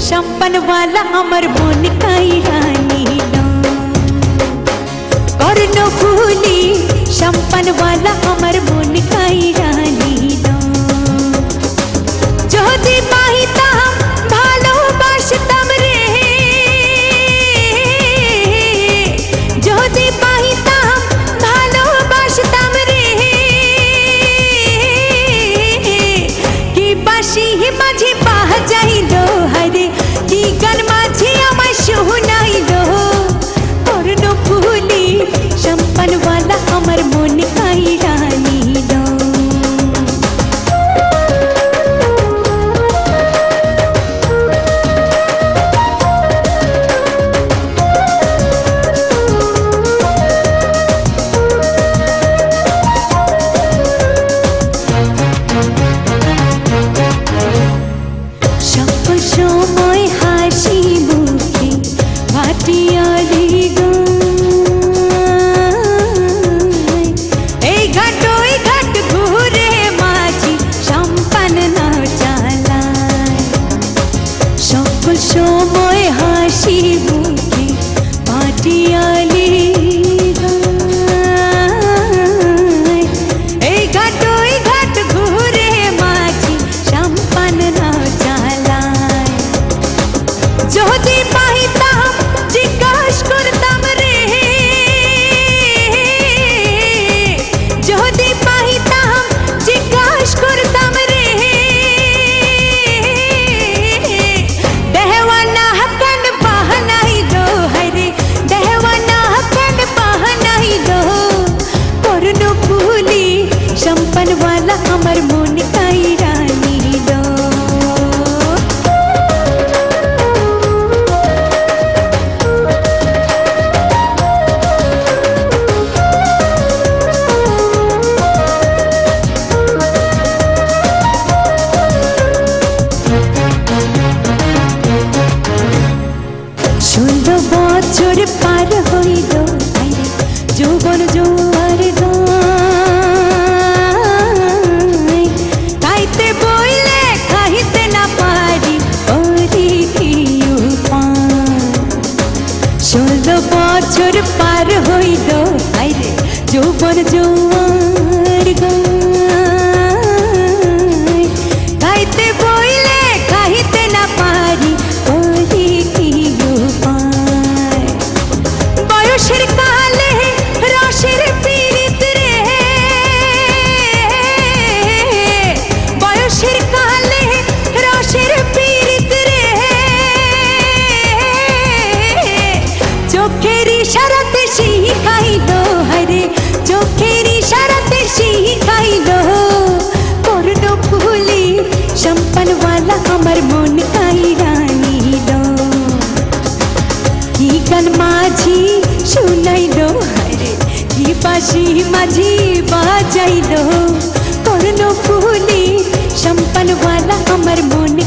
शंपन वाला अमर मन काई रानी लो करनो फूली शंपन वाला अमर मन काई रानी लो যদি পাইতাম ভালোবাসতাম রে যদি পাইতাম ভালোবাসতাম রে কি বাঁশি মাঝে বাজা যাইলো হারে কি গান মাঝে আমায় শোনাইলো করনো ফুলি शंपन वाला अमर मन काई रानी लो সময় হাসি মুখে ভাটিয়ালি এই ঘাট ওই ঘাট ঘুরে মাঝি শম্পন না চালায় সকল সময় হাসি মুখে ভাটিয়ালি এই ঘাট ওই ঘাট ঘুরে মাঝি শম্পন না যদি পাইতাম জিজ্ঞাস করতাম রে যদি পাইতাম জিজ্ঞাস করতাম রে দেহওয়ানা হকন বাহানাইলো হরে দেহওয়ানা হকন বাহানাইলো করনো ফুলি शंपन वाला अमर मन काई रानी लो বছর পার হইল যৌবন জোয়ার গাইতে বইলে খাইতে না পারি ওরে কি উপায় 16 বছর পার হইল যৌবন জোয়ার গাইতে বইলে খাইতে না পারি ওরে কি উপায় বয়সের কালে রসের পীড়িত রে বয়সের কালে রসের পীড়িত রে চোখের ইশারাতে শিখাইলো হরে চোখের ইশারাতে শিখাইলো করনো ফুলি शंपन वाला अमर मन काई रानी लो की गान माझी শুনাইলো হরে কি বাঁশি মাঝি বাজাইলো করনো ফুলি शंपन वाला अमर मन